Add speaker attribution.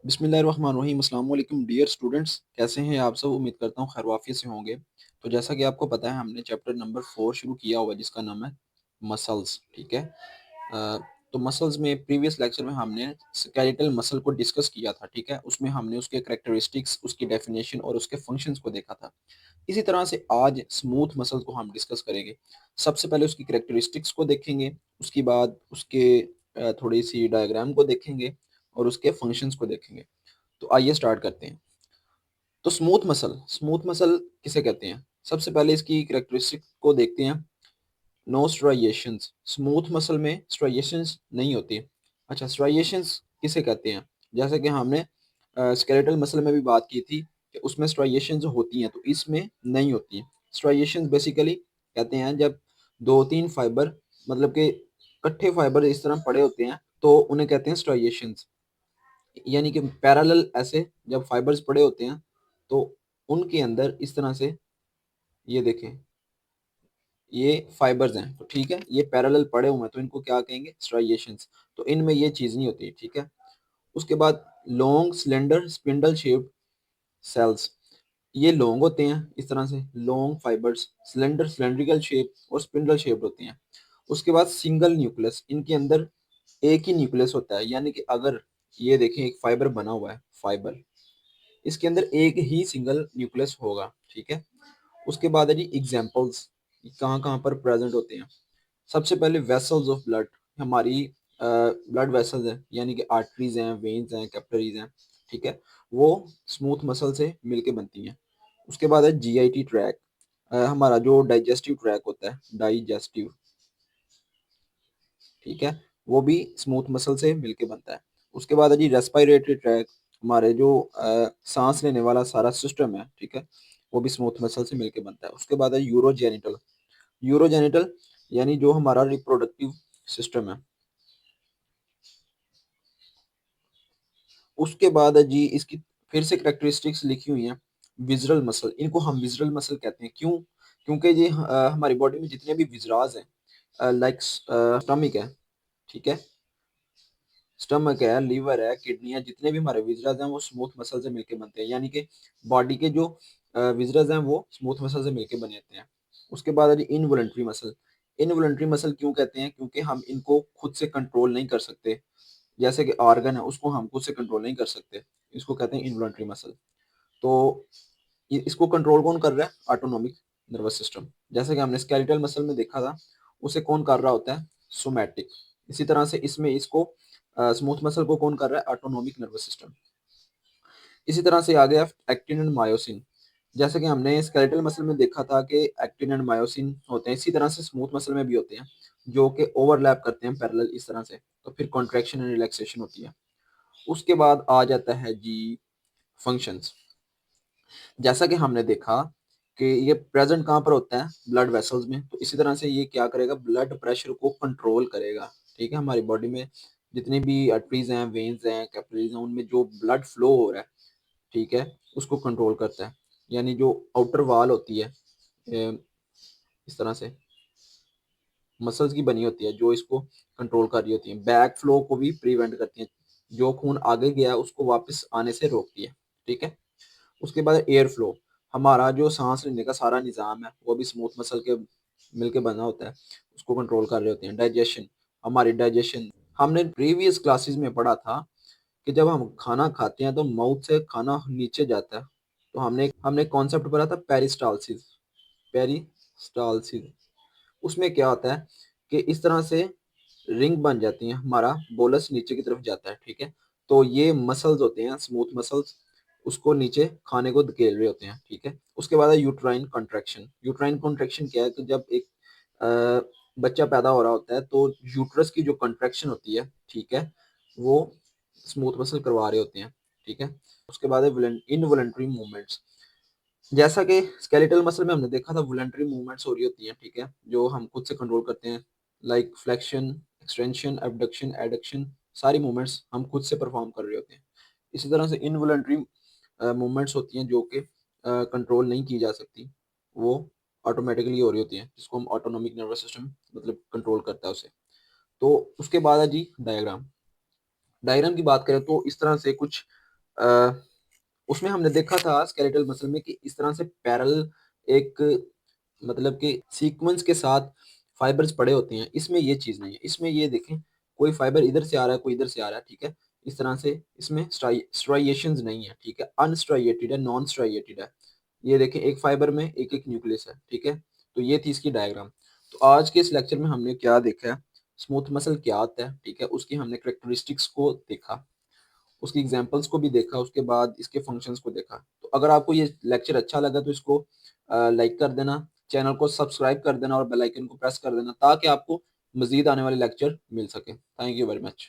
Speaker 1: बिस्मिल्लाहिर्रहमानिर्रहीम अस्सलाम वालेकुम डियर स्टूडेंट्स, कैसे हैं आप सब। उम्मीद करता हूँ खैर वाफियत से होंगे। तो जैसा कि आपको पता है हमने चैप्टर नंबर 4 शुरू किया हुआ है जिसका नाम है मसल्स। ठीक है। अ, तो मसल्स में प्रीवियस लेक्चर में हमने स्केलेटल मसल को डिस्कस किया था। ठीक है, उसमें हमने उसके कैरेक्टरिस्टिक्स, उसकी डेफिनेशन और उसके फंक्शंस को देखा था। इसी तरह से आज स्मूथ मसल को हम डिस्कस करेंगे। सबसे पहले उसकी कैरेक्टरिस्टिक्स को देखेंगे, उसके बाद उसके थोड़ी सी डायग्राम को देखेंगे और उसके फंक्शंस को देखेंगे। तो आइए स्टार्ट करते हैं। तो स्मूथ मसल किसे कहते हैं? सबसे पहले इसकी कैरेक्टरिस्टिक को देखते हैं। नो स्ट्राइएशंस, स्मूथ मसल में स्ट्राइएशंस नहीं होती। अच्छा, स्ट्राइएशंस किसे कहते हैं? जैसे कि हमने स्केलेटल मसल में भी बात की थी कि उसमें स्ट्राइएशंस होती हैं, तो इसमें नहीं होती। स्ट्राइएशंस बेसिकली कहते हैं जब दो तीन फाइबर, मतलब कि इकट्ठे फाइबर इस तरह पड़े होते हैं तो उन्हें कहते हैं स्ट्राइएशंस। यानी कि पैरेलल ऐसे जब फाइबर्स पड़े होते हैं तो उनके अंदर इस तरह से, ये देखें, ये फाइबर्स हैं तो ठीक है, ये पैरेलल पड़े हुए हैं तो इनको क्या कहेंगे? स्ट्राइएशंस। तो इनमें ये चीज़ नहीं होती। ठीक है। उसके बाद long cylinder spindle shaped cells, ये लॉन्ग होते हैं इस तरह से, long fibres, cylinder cylindrical shape और स्पिंडल शेप्ड होते हैं। उसके बाद सिंगल न्यूक्लियस, इनके अंदर एक ही न्यूक्लियस होता है। यानी कि अगर ये देखें एक फाइबर बना हुआ है, फाइबर, इसके अंदर एक ही सिंगल न्यूक्लियस होगा। ठीक है। उसके बाद है जी एग्जाम्पल्स, कहाँ कहाँ पर प्रेजेंट होते हैं। सबसे पहले वेसल्स ऑफ ब्लड, हमारी ब्लड वेसल्स हैं, यानी कि आर्टरीज हैं, वेन्स हैं, कैपिलरीज हैं। ठीक है, वो स्मूथ मसल से मिलके बनती हैं। उसके बाद है जीआईटी ट्रैक, हमारा जो डाइजेस्टिव ट्रैक होता है, डाइजेस्टिव, ठीक है, वो भी स्मूथ मसल से मिलके बनता है। उसके बाद है जी रेस्पिरेटरी ट्रैक, हमारे जो सांस लेने वाला सारा सिस्टम है, ठीक है, वो भी स्मूथ मसल से मिलके बनता है। उसके बाद है यूरोजेनिटल, यूरोजेनिटल यानी जो हमारा रिप्रोडक्टिव सिस्टम है। उसके बाद है जी इसकी फिर से करेक्टरिस्टिक्स लिखी हुई हैं। विजरल मसल, इनको हम विजरल मसल कहते हैं। क्यों? क्योंकि ये हमारी बॉडी में जितने भी विजराज हैं, लाइक स्टमक है, ठीक है, स्टमक है, लीवर है, किडनी है, जितने भी हमारे विजरस हैं वो स्मूथ मसल से मिलके बनते हैं। यानी कि बॉडी के जो विजरस हैं वो स्मूथ मसल से मिलके बने होते हैं। उसके बाद है इनवॉलंटरी मसल, इनवॉलंटरी मसल क्यों कहते हैं? क्योंकि हम इनको खुद से कंट्रोल नहीं कर सकते। जैसे कि ऑर्गन है उसको हम खुद से कंट्रोल नहीं कर सकते, इसको कहते हैं इनवॉलंटरी मसल। तो इसको कंट्रोल कौन कर रहा है? Autonomic nervous system. जैसे कि हमने स्केलेटल मसल में देखा था, उसे कौन कर रहा होता है? सोमैटिक। इसी तरह से इसमें इसको स्मूथ मसल को कौन कर रहा है? Autonomic nervous system. इसी तरह से आ गया एक्टिन एंड मायोसिन। जैसे कि हमने स्केलेटल मसल में देखा था कि एक्टिन एंड मायोसिन होते हैं, इसी तरह से स्मूथ मसल में भी होते हैं जो कि ओवरलैप करते हैं पैरेलल इस तरह से। तो फिर कॉन्ट्रैक्शन एंड रिलैक्सेशन होती है। उसके बाद आ जाता है जी फंक्शंस। जैसा कि हमने देखा कि ये प्रेजेंट कहाँ पर होता है? ब्लड वेसल्स में। तो इसी तरह से ये क्या करेगा? ब्लड प्रेशर को कंट्रोल करेगा। ठीक है, हमारी बॉडी में जितनी भी आर्टरीज हैं, वेन्स हैं, कैपिलरीज हैं, उनमें जो ब्लड फ्लो हो रहा है, ठीक है, उसको कंट्रोल करता है। यानी जो आउटर वॉल होती है, इस तरह से मसल्स की बनी होती है जो इसको कंट्रोल कर रही होती है। बैक फ्लो को भी प्रिवेंट करती है, जो खून आगे गया है उसको वापस आने से रोकती है। ठीक है। उसके बाद एयर फ्लो, हमारा जो सांस लेने का सारा निज़ाम है वो भी स्मूथ मसल के मिलके बना होता है, उसको कंट्रोल कर रहे होते हैं। डाइजेशन, हमारी डाइजेशन, हमने प्रीवियस क्लासेस में पढ़ा था कि जब हम खाना खाते हैं तो माउथ से खाना नीचे जाता है। तो हमने हमने कॉन्सेप्ट पढ़ा था पेरिस्टालसिस, पेरिस्टालसिस। उसमें क्या होता है कि इस तरह से रिंग बन जाती है, हमारा बोलस नीचे की तरफ जाता है। ठीक है, तो ये मसल्स होते हैं स्मूथ मसल्स, उसको नीचे खाने को धकेल रहे होते हैं। ठीक है। उसके बाद है यूट्राइन कॉन्ट्रैक्शन। यूट्राइन कॉन्ट्रैक्शन क्या है? तो जब एक बच्चा पैदा हो रहा होता है तो यूट्रस की जो कॉन्ट्रैक्शन होती है, ठीक है, वो स्मूथ मसल करवा रहे होते हैं। ठीक है। उसके बाद है इनवॉलंटरी मूवमेंट्स। जैसा कि स्केलेटल मसल में हमने देखा था वॉलंटरी मूवमेंट्स हो रही होती हैं, ठीक है, जो हम खुद से कंट्रोल करते हैं, like flexion, extension, abduction, adduction, सारी मूवमेंट्स हम खुद से परफॉर्म कर रहे होते हैं। इसी तरह से इनवॉलंटरी मूवमेंट्स होती हैं जो कि कंट्रोल नहीं की जा सकती, वो ऑटोमेटिकली हो रही होती हैं, जिसको हम ऑटोनॉमिक नर्वस सिस्टम मतलब कंट्रोल करता है उसे। तो उसके बाद है जी डायग्राम। डायग्राम की बात करें तो इस तरह से कुछ उसमें हमने देखा था स्केलेटल मसल में कि इस तरह से पैरेलल एक मतलब कि सीक्वेंस के साथ फाइबर्स पड़े होते हैं। इसमें ये चीज़ नहीं है। इसमें ये देखें, कोई फाइबर इधर से आ रहा है, कोई इधर से आ रहा है, ठीक है? इस तरह से इसमें स्ट्राइएशंस नहीं है, ठीक है? अनस्ट्राइएटेड है, नॉन स्ट्राइएटेड है। ये देखें, एक फाइबर में एक-एक न्यूक्लियस है, ठीक है? तो ये थी इसकी डायग्राम। तो आज के इस लेक्चर में हमने क्या देखा है, स्मूथ मसल क्या होता है, ठीक है? उसकी हमने कैरेक्टरिस्टिक्स को देखा, उसकी एग्जांपल्स को भी देखा, उसके बाद इसके फंक्शंस को देखा। तो अगर आपको ये लेक्चर अच्छा लगा तो इसको लाइक कर देना, चैनल को सब्सक्राइब कर देना और बेल आइकन को प्रेस कर देना ताकि आपको मज़ीद आने वाले लेक्चर मिल सकें। Thank you very much.